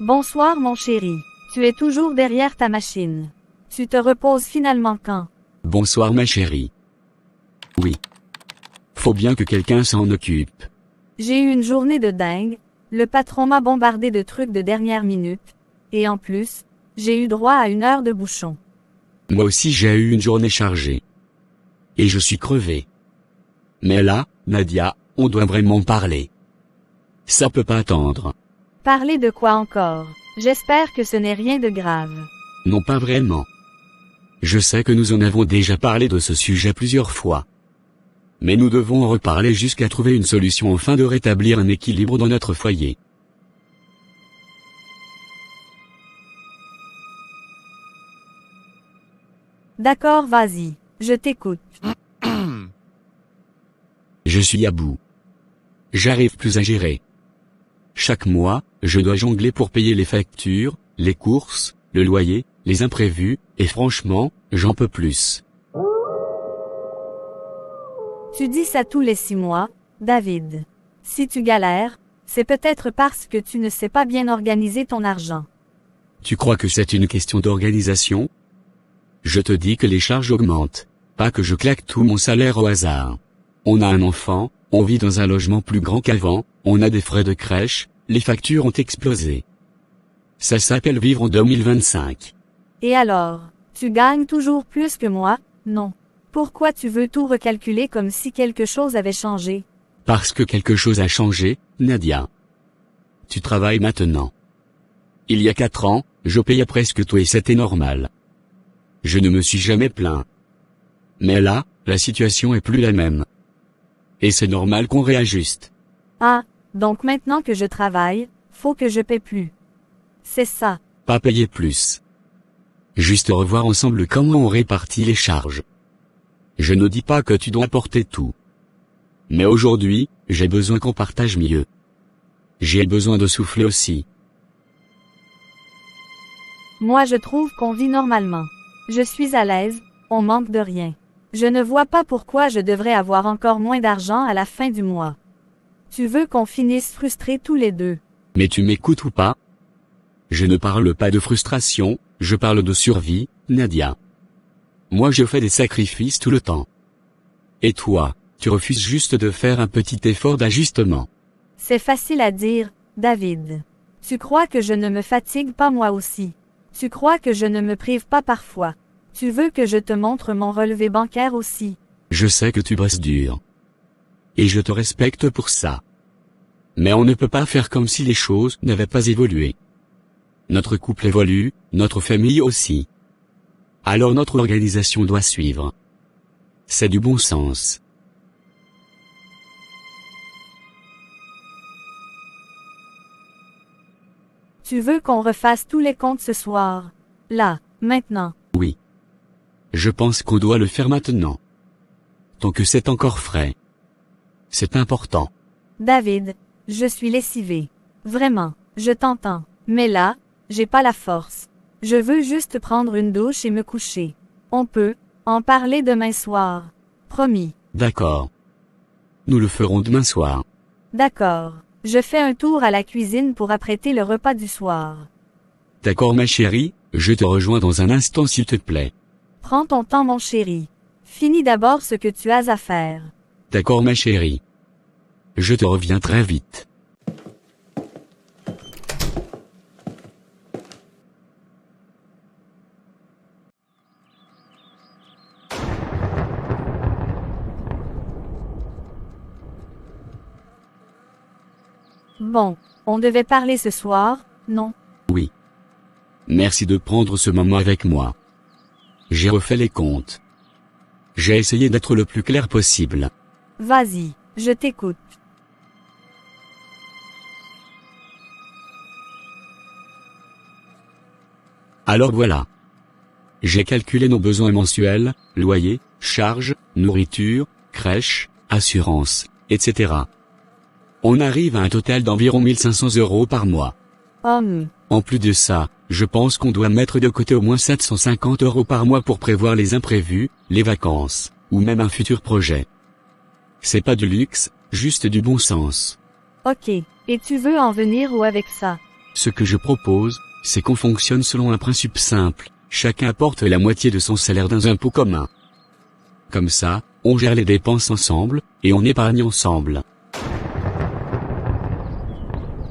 Bonsoir mon chéri. Tu es toujours derrière ta machine. Tu te reposes finalement quand? Bonsoir ma chérie. Oui. Faut bien que quelqu'un s'en occupe. J'ai eu une journée de dingue, le patron m'a bombardé de trucs de dernière minute, et en plus, j'ai eu droit à 1 heure de bouchon. Moi aussi j'ai eu une journée chargée. Et je suis crevé. Mais là, Nadia, on doit vraiment parler. Ça peut pas attendre. Parler de quoi encore? J'espère que ce n'est rien de grave. Non pas vraiment. Je sais que nous en avons déjà parlé de ce sujet plusieurs fois. Mais nous devons en reparler jusqu'à trouver une solution afin de rétablir un équilibre dans notre foyer. D'accord, vas-y. Je t'écoute. Je suis à bout. J'arrive plus à gérer. Chaque mois, je dois jongler pour payer les factures, les courses, le loyer, les imprévus, et franchement, j'en peux plus. Tu dis ça tous les 6 mois, David. Si tu galères, c'est peut-être parce que tu ne sais pas bien organiser ton argent. Tu crois que c'est une question d'organisation? Je te dis que les charges augmentent, pas que je claque tout mon salaire au hasard. On a un enfant, on vit dans un logement plus grand qu'avant, on a des frais de crèche, les factures ont explosé. Ça s'appelle vivre en 2025. Et alors, tu gagnes toujours plus que moi, non? Pourquoi tu veux tout recalculer comme si quelque chose avait changé? Parce que quelque chose a changé, Nadia. Tu travailles maintenant. Il y a 4 ans, je payais presque tout et c'était normal. Je ne me suis jamais plaint. Mais là, la situation est plus la même. Et c'est normal qu'on réajuste. Ah, donc maintenant que je travaille, faut que je paie plus. C'est ça. Pas payer plus. Juste revoir ensemble comment on répartit les charges. Je ne dis pas que tu dois porter tout. Mais aujourd'hui, j'ai besoin qu'on partage mieux. J'ai besoin de souffler aussi. Moi je trouve qu'on vit normalement. Je suis à l'aise, on manque de rien. Je ne vois pas pourquoi je devrais avoir encore moins d'argent à la fin du mois. Tu veux qu'on finisse frustrés tous les deux. Mais tu m'écoutes ou pas? Je ne parle pas de frustration, je parle de survie, Nadia. Moi je fais des sacrifices tout le temps. Et toi, tu refuses juste de faire un petit effort d'ajustement. C'est facile à dire, David. Tu crois que je ne me fatigue pas moi aussi. Tu crois que je ne me prive pas parfois. Tu veux que je te montre mon relevé bancaire aussi. Je sais que tu bosses dur. Et je te respecte pour ça. Mais on ne peut pas faire comme si les choses n'avaient pas évolué. Notre couple évolue, notre famille aussi. Alors notre organisation doit suivre. C'est du bon sens. Tu veux qu'on refasse tous les comptes ce soir? Là, maintenant. Oui. Je pense qu'on doit le faire maintenant. Tant que c'est encore frais. C'est important. David, je suis lessivé. Vraiment, je t'entends. Mais là, j'ai pas la force. Je veux juste prendre une douche et me coucher. On peut en parler demain soir. Promis. D'accord. Nous le ferons demain soir. D'accord. Je fais un tour à la cuisine pour apprêter le repas du soir. D'accord ma chérie, je te rejoins dans un instant s'il te plaît. Prends ton temps mon chéri. Finis d'abord ce que tu as à faire. D'accord ma chérie. Je te reviens très vite. Bon, on devait parler ce soir, non? Oui. Merci de prendre ce moment avec moi. J'ai refait les comptes. J'ai essayé d'être le plus clair possible. Vas-y, je t'écoute. Alors voilà. J'ai calculé nos besoins mensuels, loyer, charges, nourriture, crèche, assurance, etc. On arrive à un total d'environ 1500 € par mois. En plus de ça, je pense qu'on doit mettre de côté au moins 750 € par mois pour prévoir les imprévus, les vacances, ou même un futur projet. C'est pas du luxe, juste du bon sens. Ok, et tu veux en venir où avec ça? Ce que je propose, c'est qu'on fonctionne selon un principe simple, chacun apporte la moitié de son salaire dans un pot commun. Comme ça, on gère les dépenses ensemble, et on épargne ensemble.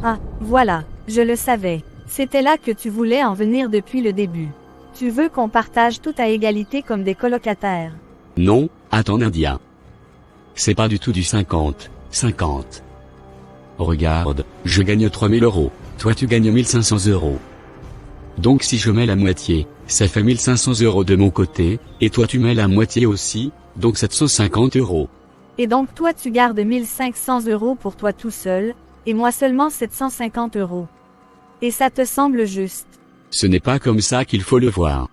Ah, voilà, je le savais. C'était là que tu voulais en venir depuis le début. Tu veux qu'on partage tout à égalité comme des colocataires. Non, attends Nadia. C'est pas du tout du 50-50. Regarde, je gagne 3000 €, toi tu gagnes 1500 €. Donc si je mets la moitié, ça fait 1500 € de mon côté, et toi tu mets la moitié aussi, donc 750 €. Et donc toi tu gardes 1500 € pour toi tout seul, et moi seulement 750 €. Et ça te semble juste? Ce n'est pas comme ça qu'il faut le voir.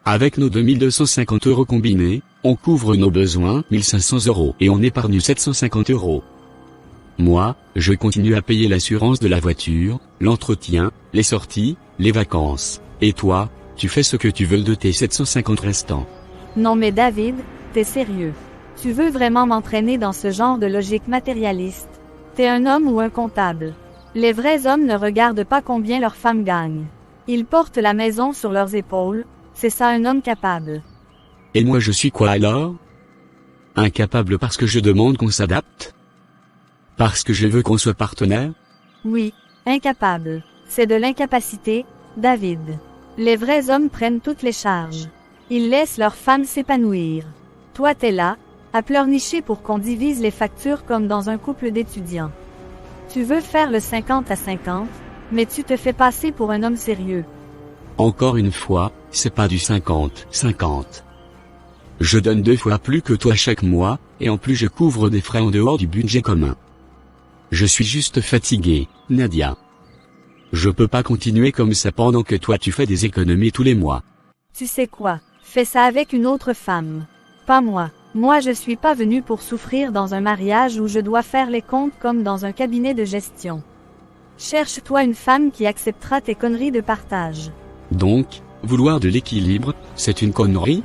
Avec nos 2250 € combinés, on couvre nos besoins 1500 € et on épargne 750 €. Moi, je continue à payer l'assurance de la voiture, l'entretien, les sorties, les vacances. Et toi, tu fais ce que tu veux de tes 750 restants. Non mais David, t'es sérieux? Tu veux vraiment m'entraîner dans ce genre de logique matérialiste? T'es un homme ou un comptable? Les vrais hommes ne regardent pas combien leurs femmes gagnent. Ils portent la maison sur leurs épaules, c'est ça un homme capable. Et moi je suis quoi alors? Incapable parce que je demande qu'on s'adapte? Parce que je veux qu'on soit partenaire? Oui, incapable. C'est de l'incapacité, David. Les vrais hommes prennent toutes les charges. Ils laissent leurs femmes s'épanouir. Toi t'es là, à pleurnicher pour qu'on divise les factures comme dans un couple d'étudiants. Tu veux faire le 50 à 50, mais tu te fais passer pour un homme sérieux. Encore une fois, c'est pas du 50-50. Je donne 2 fois plus que toi chaque mois, et en plus je couvre des frais en dehors du budget commun. Je suis juste fatigué, Nadia. Je peux pas continuer comme ça pendant que toi tu fais des économies tous les mois. Tu sais quoi? Fais ça avec une autre femme. Pas moi. Moi je suis pas venu pour souffrir dans un mariage où je dois faire les comptes comme dans un cabinet de gestion. Cherche-toi une femme qui acceptera tes conneries de partage. Donc, vouloir de l'équilibre, c'est une connerie?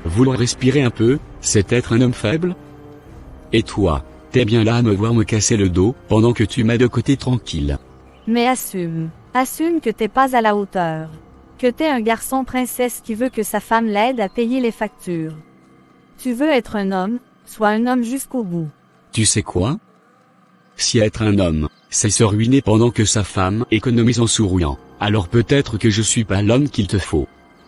Vouloir respirer un peu, c'est être un homme faible? Et toi, t'es bien là à me voir me casser le dos, pendant que tu m'as de côté tranquille. Mais assume. Assume que t'es pas à la hauteur. Que t'es un garçon princesse qui veut que sa femme l'aide à payer les factures. Tu veux être un homme, sois un homme jusqu'au bout. Tu sais quoi? Si être un homme, c'est se ruiner pendant que sa femme économise en souriant, alors peut-être que je suis pas l'homme qu'il te faut.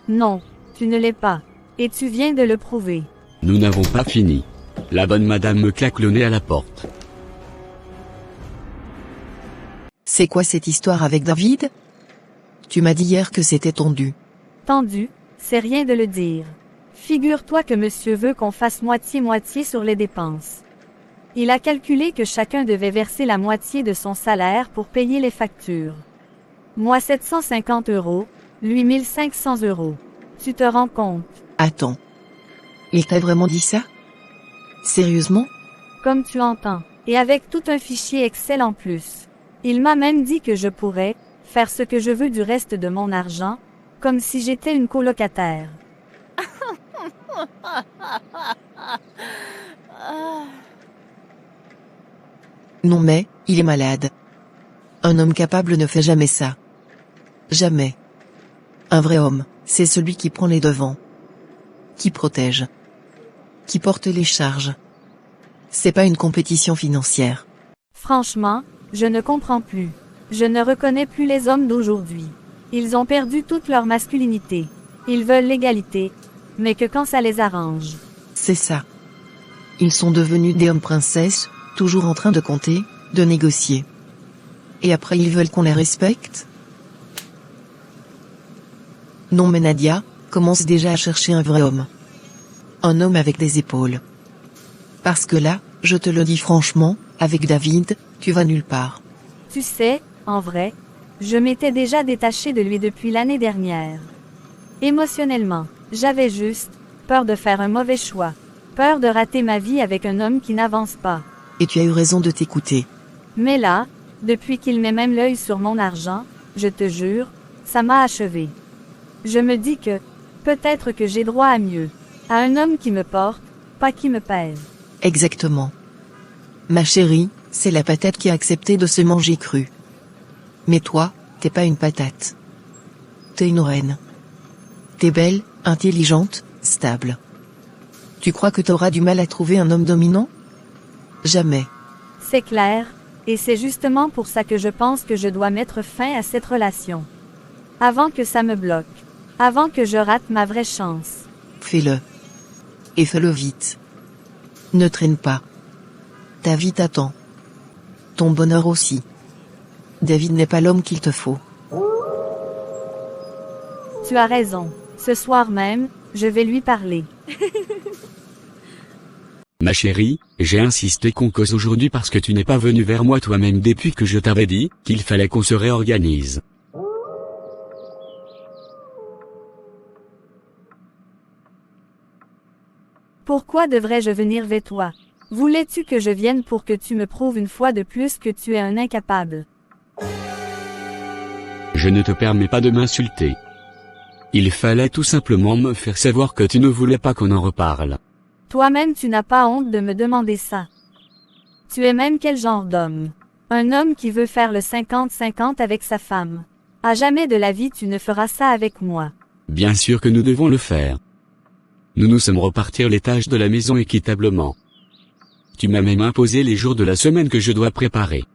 Non, tu ne l'es pas. Et tu viens de le prouver. Nous n'avons pas fini. La bonne madame me claque le nez à la porte. C'est quoi cette histoire avec David? Tu m'as dit hier que c'était tendu. Tendu, c'est rien de le dire. Figure-toi que monsieur veut qu'on fasse moitié-moitié sur les dépenses. Il a calculé que chacun devait verser la moitié de son salaire pour payer les factures. Moi 750 €, lui 1500 €. Tu te rends compte? Attends. Il t'a vraiment dit ça? Sérieusement? Comme tu entends. Et avec tout un fichier Excel en plus. Il m'a même dit que je pourrais faire ce que je veux du reste de mon argent, comme si j'étais une colocataire. Non mais, il est malade. Un homme capable ne fait jamais ça. Jamais. Un vrai homme, c'est celui qui prend les devants. Qui protège. Qui porte les charges. C'est pas une compétition financière. Franchement, je ne comprends plus. Je ne reconnais plus les hommes d'aujourd'hui. Ils ont perdu toute leur masculinité. Ils veulent l'égalité, mais que quand ça les arrange. C'est ça. Ils sont devenus des hommes princesses, toujours en train de compter, de négocier. Et après ils veulent qu'on les respecte? Non mais Nadia, commence déjà à chercher un vrai homme. Un homme avec des épaules. Parce que là, je te le dis franchement, avec David, tu vas nulle part. Tu sais, en vrai, je m'étais déjà détachée de lui depuis l'année dernière. Émotionnellement, j'avais juste peur de faire un mauvais choix. Peur de rater ma vie avec un homme qui n'avance pas. Et tu as eu raison de t'écouter. Mais là, depuis qu'il met même l'œil sur mon argent, je te jure, ça m'a achevé. Je me dis que, peut-être que j'ai droit à mieux. À un homme qui me porte, pas qui me pèse. Exactement. Ma chérie, c'est la patate qui a accepté de se manger crue. Mais toi, t'es pas une patate. T'es une reine. T'es belle, intelligente, stable. Tu crois que t'auras du mal à trouver un homme dominant? Jamais. C'est clair, et c'est justement pour ça que je pense que je dois mettre fin à cette relation. Avant que ça me bloque. Avant que je rate ma vraie chance. Fais-le. Et fais-le vite. Ne traîne pas. Ta vie t'attend. Ton bonheur aussi. David n'est pas l'homme qu'il te faut. Tu as raison. Ce soir même, je vais lui parler. Ma chérie, j'ai insisté qu'on cause aujourd'hui parce que tu n'es pas venu vers moi toi-même depuis que je t'avais dit qu'il fallait qu'on se réorganise. Pourquoi devrais-je venir vers toi? Voulais-tu que je vienne pour que tu me prouves une fois de plus que tu es un incapable? Je ne te permets pas de m'insulter. Il fallait tout simplement me faire savoir que tu ne voulais pas qu'on en reparle. Toi-même tu n'as pas honte de me demander ça. Tu es même quel genre d'homme? Un homme qui veut faire le 50-50 avec sa femme. À jamais de la vie tu ne feras ça avec moi. Bien sûr que nous devons le faire. Nous nous sommes repartir les tâches de la maison équitablement. Tu m'as même imposé les jours de la semaine que je dois préparer.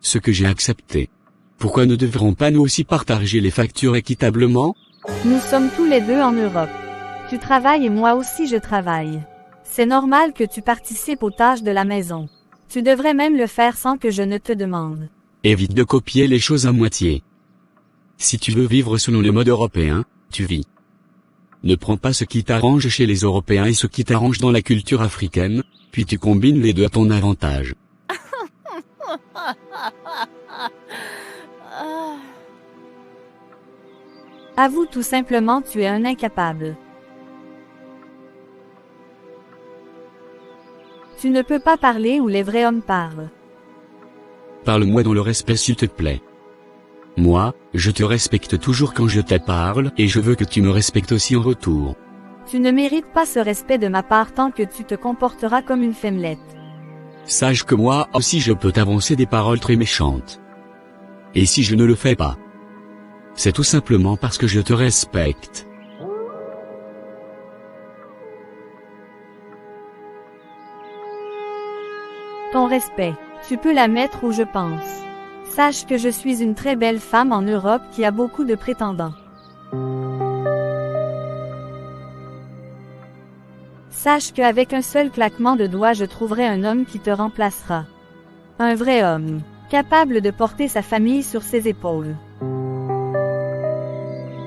Ce que j'ai accepté. Pourquoi ne devrons pas nous aussi partager les factures équitablement? Nous sommes tous les deux en Europe. Tu travailles et moi aussi je travaille. C'est normal que tu participes aux tâches de la maison. Tu devrais même le faire sans que je ne te demande. Évite de copier les choses à moitié. Si tu veux vivre selon le mode européen, tu vis. Ne prends pas ce qui t'arrange chez les Européens et ce qui t'arrange dans la culture africaine, puis tu combines les deux à ton avantage. Avoue tout simplement tu es un incapable. Tu ne peux pas parler où les vrais hommes parlent. Parle-moi dans le respect s'il te plaît. Moi, je te respecte toujours quand je te parle et je veux que tu me respectes aussi en retour. Tu ne mérites pas ce respect de ma part tant que tu te comporteras comme une femmelette. Sache que moi aussi je peux t'avancer des paroles très méchantes. Et si je ne le fais pas, c'est tout simplement parce que je te respecte. Ton respect, tu peux la mettre où je pense. Sache que je suis une très belle femme en Europe qui a beaucoup de prétendants. Sache qu'avec un seul claquement de doigts je trouverai un homme qui te remplacera. Un vrai homme, capable de porter sa famille sur ses épaules.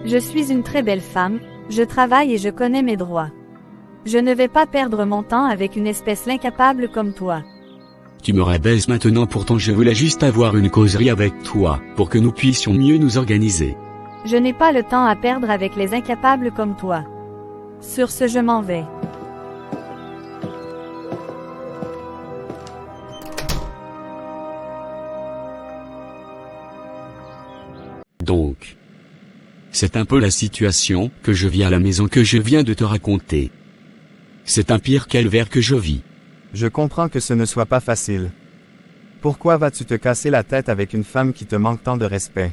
Je suis une très belle femme, je travaille et je connais mes droits. Je ne vais pas perdre mon temps avec une espèce incapable comme toi. Tu me rabaisses maintenant, pourtant je voulais juste avoir une causerie avec toi, pour que nous puissions mieux nous organiser. Je n'ai pas le temps à perdre avec les incapables comme toi. Sur ce je m'en vais. Donc, c'est un peu la situation que je vis à la maison que je viens de te raconter. C'est un pire calvaire que je vis. Je comprends que ce ne soit pas facile. Pourquoi vas-tu te casser la tête avec une femme qui te manque tant de respect?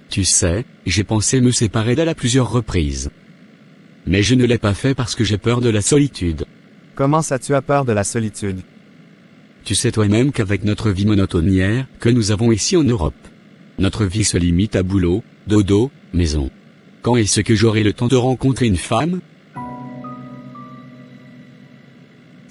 Tu sais, j'ai pensé me séparer d'elle à plusieurs reprises. Mais je ne l'ai pas fait parce que j'ai peur de la solitude. Comment ça tu as peur de la solitude? Tu sais toi-même qu'avec notre vie monotonnière que nous avons ici en Europe, notre vie se limite à boulot, dodo, maison. Quand est-ce que j'aurai le temps de rencontrer une femme?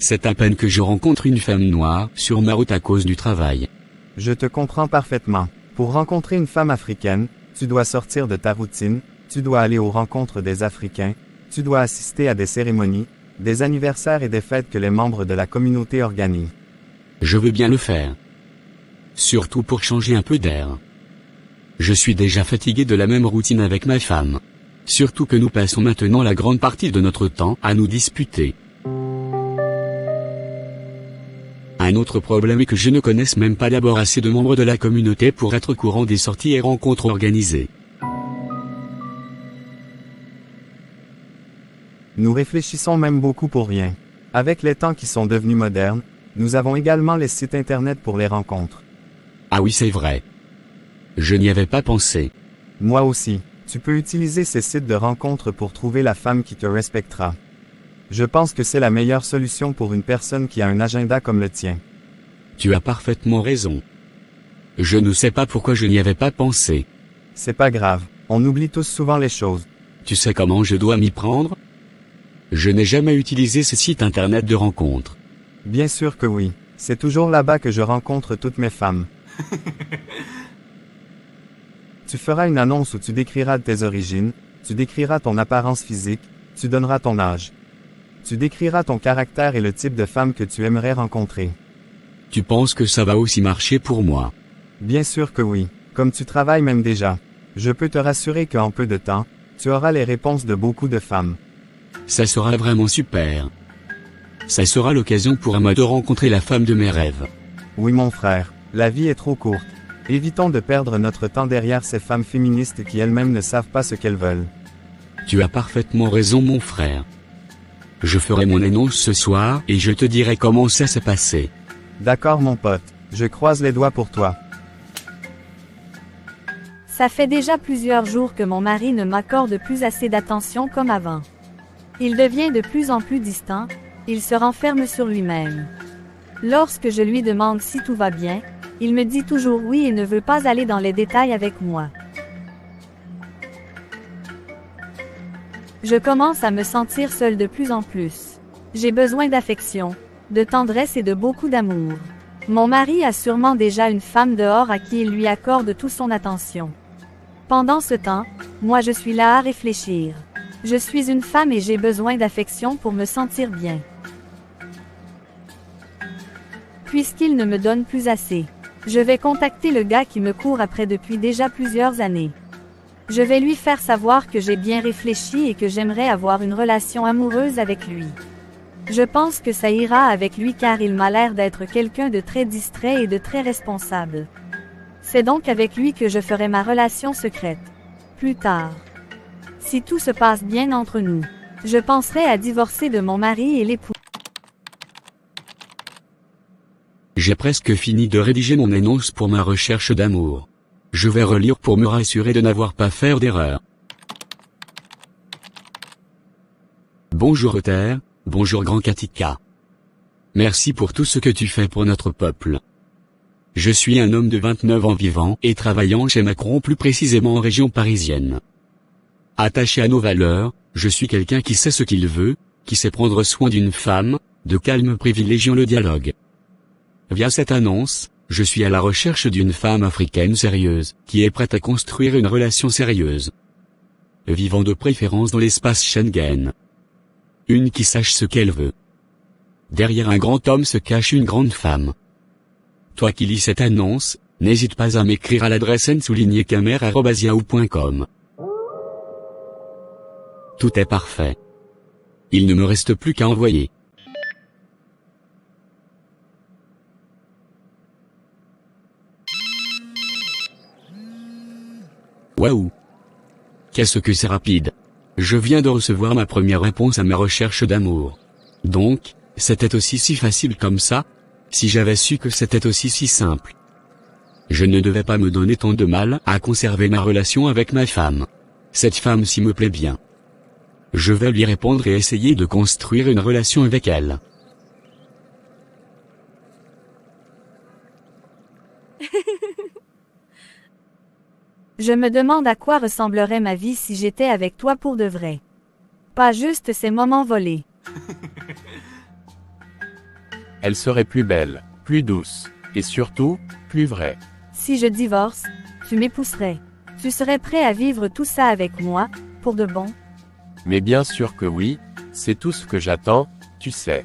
C'est à peine que je rencontre une femme noire sur ma route à cause du travail. Je te comprends parfaitement. Pour rencontrer une femme africaine, tu dois sortir de ta routine, tu dois aller aux rencontres des Africains, tu dois assister à des cérémonies, des anniversaires et des fêtes que les membres de la communauté organisent. Je veux bien le faire. Surtout pour changer un peu d'air. Je suis déjà fatigué de la même routine avec ma femme. Surtout que nous passons maintenant la grande partie de notre temps à nous disputer. Un autre problème est que je ne connaisse même pas d'abord assez de membres de la communauté pour être au courant des sorties et rencontres organisées. Nous réfléchissons même beaucoup pour rien. Avec les temps qui sont devenus modernes, nous avons également les sites internet pour les rencontres. Ah oui, c'est vrai. Je n'y avais pas pensé. Moi aussi. Tu peux utiliser ces sites de rencontres pour trouver la femme qui te respectera. Je pense que c'est la meilleure solution pour une personne qui a un agenda comme le tien. Tu as parfaitement raison. Je ne sais pas pourquoi je n'y avais pas pensé. C'est pas grave. On oublie tous souvent les choses. Tu sais comment je dois m'y prendre? Je n'ai jamais utilisé ces sites internet de rencontres. Bien sûr que oui. C'est toujours là-bas que je rencontre toutes mes femmes. Tu feras une annonce où tu décriras tes origines, tu décriras ton apparence physique, tu donneras ton âge. Tu décriras ton caractère et le type de femme que tu aimerais rencontrer. Tu penses que ça va aussi marcher pour moi? Bien sûr que oui. Comme tu travailles même déjà. Je peux te rassurer qu'en peu de temps, tu auras les réponses de beaucoup de femmes. Ça sera vraiment super. Ça sera l'occasion pour moi de rencontrer la femme de mes rêves. Oui mon frère, la vie est trop courte. Évitons de perdre notre temps derrière ces femmes féministes qui elles-mêmes ne savent pas ce qu'elles veulent. Tu as parfaitement raison mon frère. Je ferai mon annonce ce soir et je te dirai comment ça s'est passé. D'accord mon pote, je croise les doigts pour toi. Ça fait déjà plusieurs jours que mon mari ne m'accorde plus assez d'attention comme avant. Il devient de plus en plus distant, il se renferme sur lui-même. Lorsque je lui demande si tout va bien, il me dit toujours oui et ne veut pas aller dans les détails avec moi. Je commence à me sentir seule de plus en plus. J'ai besoin d'affection, de tendresse et de beaucoup d'amour. Mon mari a sûrement déjà une femme dehors à qui il lui accorde toute son attention. Pendant ce temps, moi je suis là à réfléchir. Je suis une femme et j'ai besoin d'affection pour me sentir bien. Puisqu'il ne me donne plus assez, je vais contacter le gars qui me court après depuis déjà plusieurs années. Je vais lui faire savoir que j'ai bien réfléchi et que j'aimerais avoir une relation amoureuse avec lui. Je pense que ça ira avec lui car il m'a l'air d'être quelqu'un de très distrait et de très responsable. C'est donc avec lui que je ferai ma relation secrète. Plus tard. Si tout se passe bien entre nous, je penserai à divorcer de mon mari et l'épouser. J'ai presque fini de rédiger mon annonce pour ma recherche d'amour. Je vais relire pour me rassurer de n'avoir pas fait d'erreur. Bonjour Terre, bonjour Grand Katika. Merci pour tout ce que tu fais pour notre peuple. Je suis un homme de 29 ans vivant et travaillant chez Macron, plus précisément en région parisienne. Attaché à nos valeurs, je suis quelqu'un qui sait ce qu'il veut, qui sait prendre soin d'une femme, de calme privilégiant le dialogue. Via cette annonce, je suis à la recherche d'une femme africaine sérieuse, qui est prête à construire une relation sérieuse. Vivant de préférence dans l'espace Schengen. Une qui sache ce qu'elle veut. Derrière un grand homme se cache une grande femme. Toi qui lis cette annonce, n'hésite pas à m'écrire à l'adresse n-camer@yahoo.com. Tout est parfait. Il ne me reste plus qu'à envoyer. Waouh! Qu'est-ce que c'est rapide! Je viens de recevoir ma première réponse à ma recherche d'amour. Donc, c'était aussi si facile comme ça? Si j'avais su que c'était aussi si simple. Je ne devais pas me donner tant de mal à conserver ma relation avec ma femme. Cette femme-ci me plaît bien. Je vais lui répondre et essayer de construire une relation avec elle. Je me demande à quoi ressemblerait ma vie si j'étais avec toi pour de vrai. Pas juste ces moments volés. Elle serait plus belle, plus douce, et surtout, plus vraie. Si je divorce, tu m'épouserais. Tu serais prêt à vivre tout ça avec moi, pour de bon? Mais bien sûr que oui, c'est tout ce que j'attends, tu sais.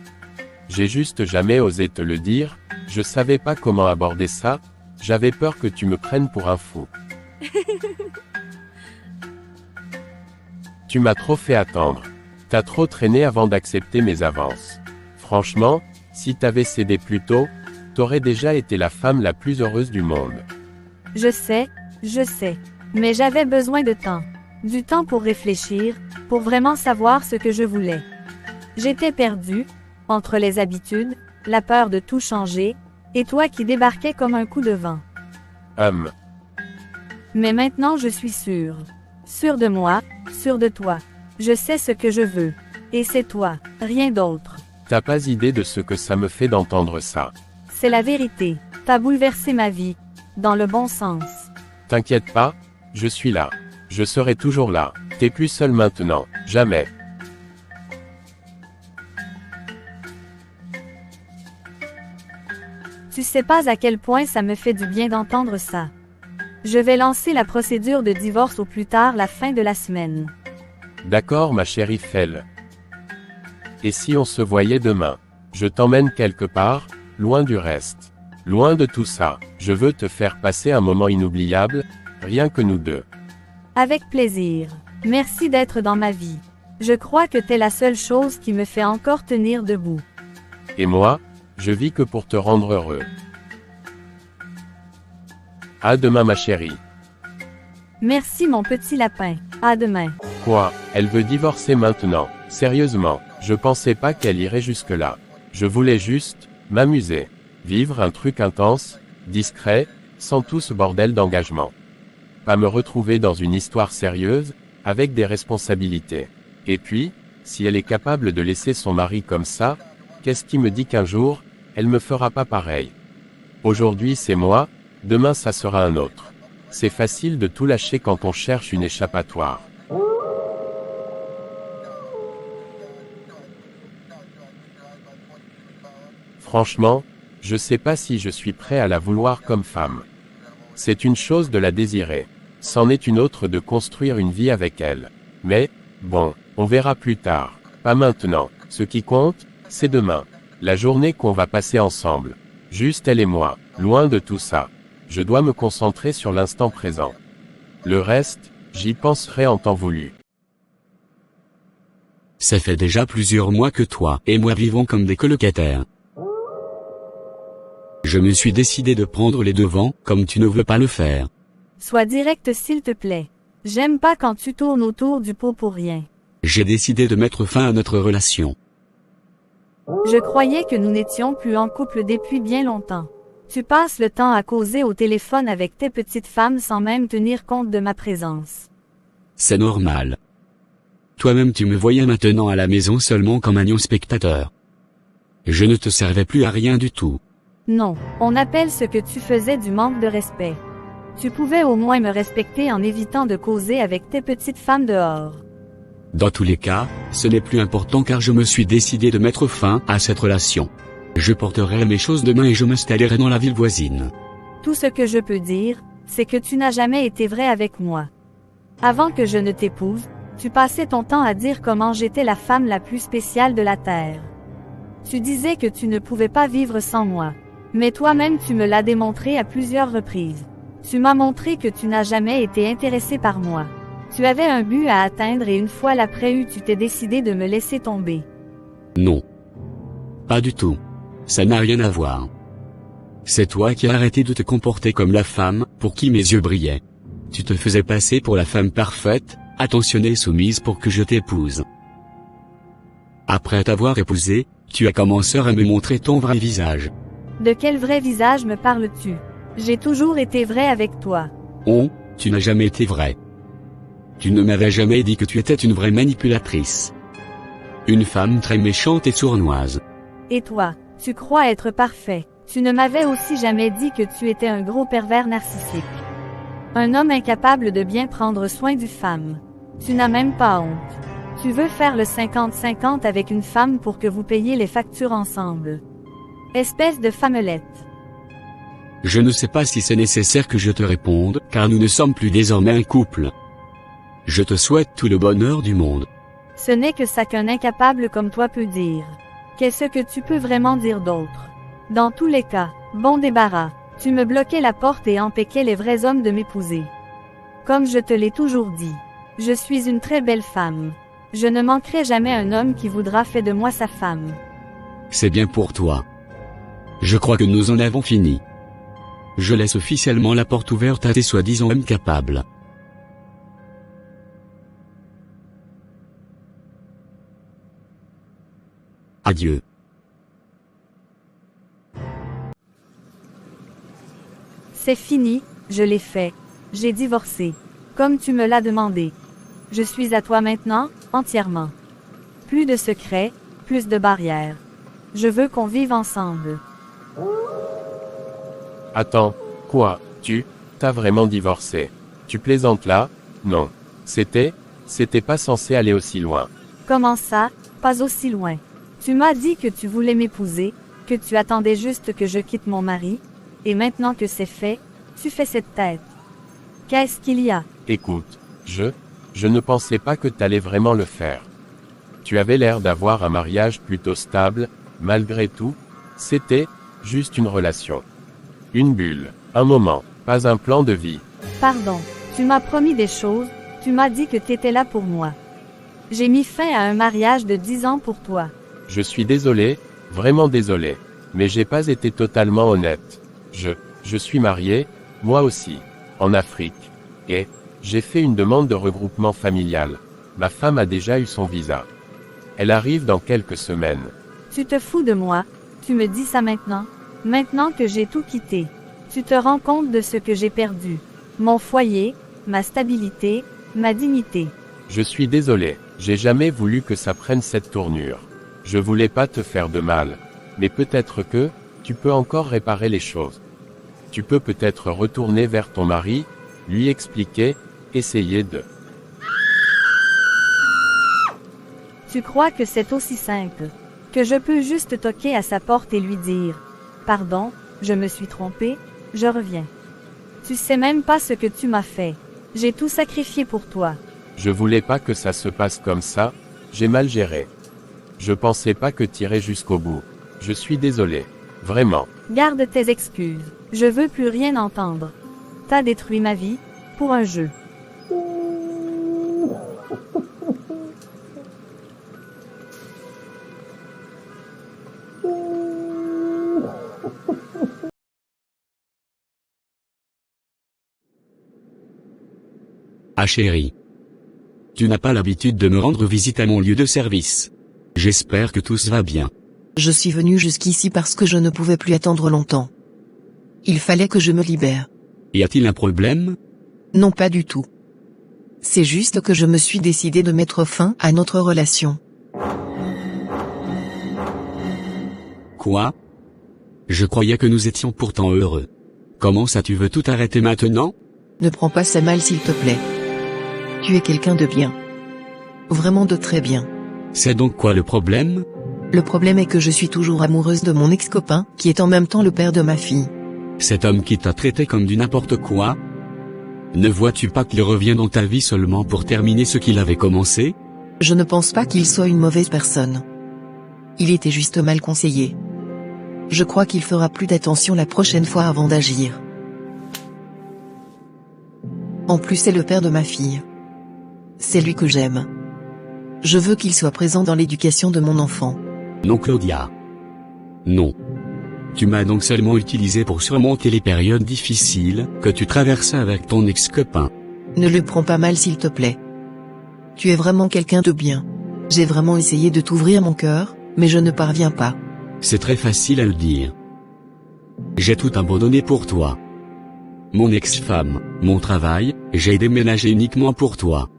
J'ai juste jamais osé te le dire, je savais pas comment aborder ça, j'avais peur que tu me prennes pour un fou. Tu m'as trop fait attendre. T'as trop traîné avant d'accepter mes avances. Franchement, si t'avais cédé plus tôt, t'aurais déjà été la femme la plus heureuse du monde. Je sais, mais j'avais besoin de temps. Du temps pour réfléchir, pour vraiment savoir ce que je voulais. J'étais perdue, entre les habitudes, la peur de tout changer, et toi qui débarquais comme un coup de vent. Mais maintenant je suis sûre. Sûre de moi, sûre de toi. Je sais ce que je veux. Et c'est toi, rien d'autre. T'as pas idée de ce que ça me fait d'entendre ça. C'est la vérité. T'as bouleversé ma vie. Dans le bon sens. T'inquiète pas, je suis là. Je serai toujours là. T'es plus seul maintenant, jamais. Tu sais pas à quel point ça me fait du bien d'entendre ça. Je vais lancer la procédure de divorce au plus tard la fin de la semaine. D'accord ma chérie Fell. Et si on se voyait demain? Je t'emmène quelque part, loin du reste. Loin de tout ça, je veux te faire passer un moment inoubliable, rien que nous deux. Avec plaisir. Merci d'être dans ma vie. Je crois que t'es la seule chose qui me fait encore tenir debout. Et moi, je vis que pour te rendre heureux. À demain ma chérie. Merci mon petit lapin. À demain. Quoi, elle veut divorcer maintenant? Sérieusement, je pensais pas qu'elle irait jusque-là. Je voulais juste, m'amuser. Vivre un truc intense, discret, sans tout ce bordel d'engagement. Pas me retrouver dans une histoire sérieuse, avec des responsabilités. Et puis, si elle est capable de laisser son mari comme ça, qu'est-ce qui me dit qu'un jour, elle me fera pas pareil? Aujourd'hui c'est moi, demain ça sera un autre. C'est facile de tout lâcher quand on cherche une échappatoire. Franchement, je sais pas si je suis prêt à la vouloir comme femme. C'est une chose de la désirer. C'en est une autre de construire une vie avec elle. Mais, bon, on verra plus tard. Pas maintenant. Ce qui compte, c'est demain. La journée qu'on va passer ensemble. Juste elle et moi, loin de tout ça. Je dois me concentrer sur l'instant présent. Le reste, j'y penserai en temps voulu. Ça fait déjà plusieurs mois que toi et moi vivons comme des colocataires. Je me suis décidé de prendre les devants, comme tu ne veux pas le faire. Sois direct s'il te plaît. J'aime pas quand tu tournes autour du pot pour rien. J'ai décidé de mettre fin à notre relation. Je croyais que nous n'étions plus en couple depuis bien longtemps. Tu passes le temps à causer au téléphone avec tes petites femmes sans même tenir compte de ma présence. C'est normal. Toi-même tu me voyais maintenant à la maison seulement comme un non-spectateur. Je ne te servais plus à rien du tout. Non, on appelle ce que tu faisais du manque de respect. Tu pouvais au moins me respecter en évitant de causer avec tes petites femmes dehors. Dans tous les cas, ce n'est plus important car je me suis décidé de mettre fin à cette relation. Je porterai mes choses demain et je m'installerai dans la ville voisine. Tout ce que je peux dire, c'est que tu n'as jamais été vrai avec moi. Avant que je ne t'épouse, tu passais ton temps à dire comment j'étais la femme la plus spéciale de la terre. Tu disais que tu ne pouvais pas vivre sans moi. Mais toi-même tu me l'as démontré à plusieurs reprises. Tu m'as montré que tu n'as jamais été intéressé par moi. Tu avais un but à atteindre et une fois l'après eu tu t'es décidé de me laisser tomber. Non. Pas du tout. Ça n'a rien à voir. C'est toi qui as arrêté de te comporter comme la femme, pour qui mes yeux brillaient. Tu te faisais passer pour la femme parfaite, attentionnée et soumise pour que je t'épouse. Après t'avoir épousé, tu as commencé à me montrer ton vrai visage. De quel vrai visage me parles-tu? J'ai toujours été vrai avec toi. Oh, tu n'as jamais été vrai. Tu ne m'avais jamais dit que tu étais une vraie manipulatrice. Une femme très méchante et sournoise. Et toi, tu crois être parfait. Tu ne m'avais aussi jamais dit que tu étais un gros pervers narcissique. Un homme incapable de bien prendre soin d'une femme. Tu n'as même pas honte. Tu veux faire le 50-50 avec une femme pour que vous payiez les factures ensemble. Espèce de femmelette. Je ne sais pas si c'est nécessaire que je te réponde, car nous ne sommes plus désormais un couple. Je te souhaite tout le bonheur du monde. Ce n'est que ça qu'un incapable comme toi peut dire. Qu'est-ce que tu peux vraiment dire d'autre? Dans tous les cas, bon débarras. Tu me bloquais la porte et empêchais les vrais hommes de m'épouser. Comme je te l'ai toujours dit. Je suis une très belle femme. Je ne manquerai jamais un homme qui voudra faire de moi sa femme. C'est bien pour toi. Je crois que nous en avons fini. Je laisse officiellement la porte ouverte à tes soi-disant hommes capables. Adieu. C'est fini, je l'ai fait. J'ai divorcé. Comme tu me l'as demandé. Je suis à toi maintenant, entièrement. Plus de secrets, plus de barrières. Je veux qu'on vive ensemble. Attends, quoi, t'as vraiment divorcé? Tu plaisantes là? Non. C'était pas censé aller aussi loin. Comment ça, pas aussi loin? Tu m'as dit que tu voulais m'épouser, que tu attendais juste que je quitte mon mari, et maintenant que c'est fait, tu fais cette tête. Qu'est-ce qu'il y a? Écoute, je ne pensais pas que t'allais vraiment le faire. Tu avais l'air d'avoir un mariage plutôt stable, malgré tout, c'était juste une relation. Une bulle, un moment, pas un plan de vie. Pardon, tu m'as promis des choses, tu m'as dit que t'étais là pour moi. J'ai mis fin à un mariage de 10 ans pour toi. Je suis désolé, vraiment désolé, mais j'ai pas été totalement honnête. Je suis marié, moi aussi, en Afrique. Et j'ai fait une demande de regroupement familial. Ma femme a déjà eu son visa. Elle arrive dans quelques semaines. Tu te fous de moi, tu me dis ça maintenant? Maintenant que j'ai tout quitté. Tu te rends compte de ce que j'ai perdu. Mon foyer, ma stabilité, ma dignité. Je suis désolé, j'ai jamais voulu que ça prenne cette tournure. Je voulais pas te faire de mal. Mais peut-être que, tu peux encore réparer les choses. Tu peux peut-être retourner vers ton mari, lui expliquer, essayer de... Tu crois que c'est aussi simple? Que je peux juste toquer à sa porte et lui dire « Pardon, je me suis trompé, je reviens. » Tu sais même pas ce que tu m'as fait. J'ai tout sacrifié pour toi. Je voulais pas que ça se passe comme ça, j'ai mal géré. Je pensais pas que t'irais jusqu'au bout. Je suis désolé. Vraiment. Garde tes excuses. Je veux plus rien entendre. T'as détruit ma vie, pour un jeu. Ah chérie. Tu n'as pas l'habitude de me rendre visite à mon lieu de service. J'espère que tout va bien. Je suis venu jusqu'ici parce que je ne pouvais plus attendre longtemps. Il fallait que je me libère. Y a-t-il un problème? Non, pas du tout. C'est juste que je me suis décidé de mettre fin à notre relation. Quoi? Je croyais que nous étions pourtant heureux. Comment ça, tu veux tout arrêter maintenant? Ne prends pas ça mal s'il te plaît. Tu es quelqu'un de bien. Vraiment de très bien. C'est donc quoi le problème? Le problème est que je suis toujours amoureuse de mon ex-copain, qui est en même temps le père de ma fille. Cet homme qui t'a traité comme du n'importe quoi? Ne vois-tu pas qu'il revient dans ta vie seulement pour terminer ce qu'il avait commencé? Je ne pense pas qu'il soit une mauvaise personne. Il était juste mal conseillé. Je crois qu'il fera plus d'attention la prochaine fois avant d'agir. En plus, c'est le père de ma fille. C'est lui que j'aime. Je veux qu'il soit présent dans l'éducation de mon enfant. Non Claudia. Non. Tu m'as donc seulement utilisé pour surmonter les périodes difficiles que tu traversais avec ton ex-copain. Ne le prends pas mal s'il te plaît. Tu es vraiment quelqu'un de bien. J'ai vraiment essayé de t'ouvrir mon cœur, mais je ne parviens pas. C'est très facile à le dire. J'ai tout abandonné pour toi. Mon ex-femme, mon travail, j'ai déménagé uniquement pour toi.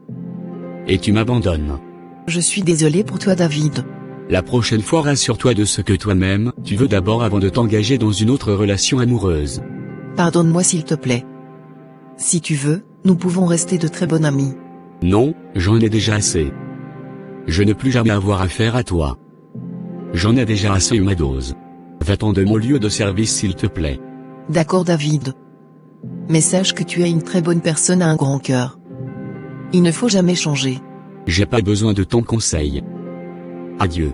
Et tu m'abandonnes. Je suis désolé pour toi, David. La prochaine fois, rassure-toi de ce que toi-même, tu veux d'abord avant de t'engager dans une autre relation amoureuse. Pardonne-moi s'il te plaît. Si tu veux, nous pouvons rester de très bons amis. Non, j'en ai déjà assez. Je ne plus jamais avoir affaire à toi. J'en ai déjà assez eu ma dose. Va-t'en de mon lieu de service s'il te plaît. D'accord, David. Mais sache que tu es une très bonne personne à un grand cœur. Il ne faut jamais changer. J'ai pas besoin de ton conseil. Adieu.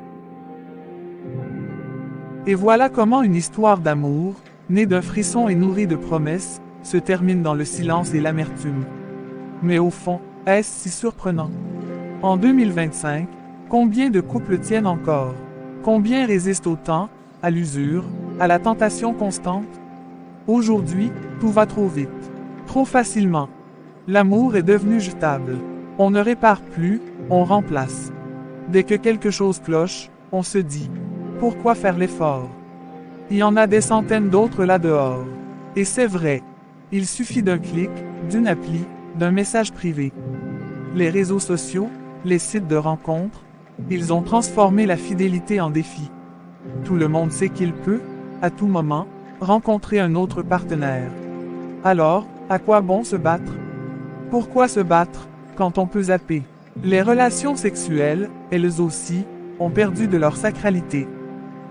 Et voilà comment une histoire d'amour, née d'un frisson et nourrie de promesses, se termine dans le silence et l'amertume. Mais au fond, est-ce si surprenant? En 2025, combien de couples tiennent encore? Combien résistent au temps, à l'usure, à la tentation constante? Aujourd'hui, tout va trop vite. Trop facilement. L'amour est devenu jetable. On ne répare plus, on remplace. Dès que quelque chose cloche, on se dit « Pourquoi faire l'effort ?» Il y en a des centaines d'autres là dehors. Et c'est vrai. Il suffit d'un clic, d'une appli, d'un message privé. Les réseaux sociaux, les sites de rencontres, ils ont transformé la fidélité en défi. Tout le monde sait qu'il peut, à tout moment, rencontrer un autre partenaire. Alors, à quoi bon se battre? Pourquoi se battre quand on peut zapper? Les relations sexuelles, elles aussi, ont perdu de leur sacralité.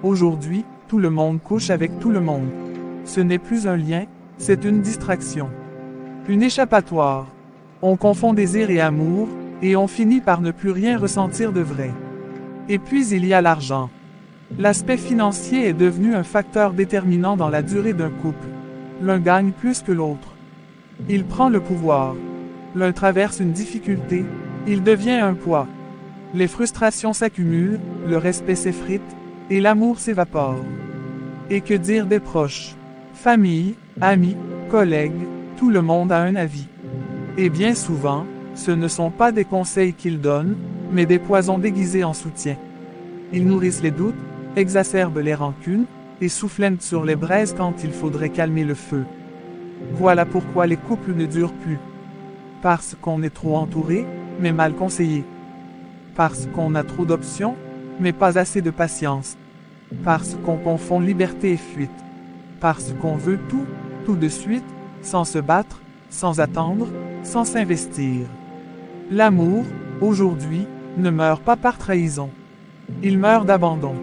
Aujourd'hui, tout le monde couche avec tout le monde. Ce n'est plus un lien, c'est une distraction. Une échappatoire. On confond désir et amour, et on finit par ne plus rien ressentir de vrai. Et puis il y a l'argent. L'aspect financier est devenu un facteur déterminant dans la durée d'un couple. L'un gagne plus que l'autre. Il prend le pouvoir. L'un traverse une difficulté, il devient un poids. Les frustrations s'accumulent, le respect s'effrite, et l'amour s'évapore. Et que dire des proches? Famille, amis, collègues, tout le monde a un avis. Et bien souvent, ce ne sont pas des conseils qu'ils donnent, mais des poisons déguisés en soutien. Ils nourrissent les doutes, exacerbent les rancunes, et soufflent sur les braises quand il faudrait calmer le feu. Voilà pourquoi les couples ne durent plus. Parce qu'on est trop entouré, mais mal conseillé. Parce qu'on a trop d'options, mais pas assez de patience. Parce qu'on confond liberté et fuite. Parce qu'on veut tout, tout de suite, sans se battre, sans attendre, sans s'investir. L'amour, aujourd'hui, ne meurt pas par trahison. Il meurt d'abandon.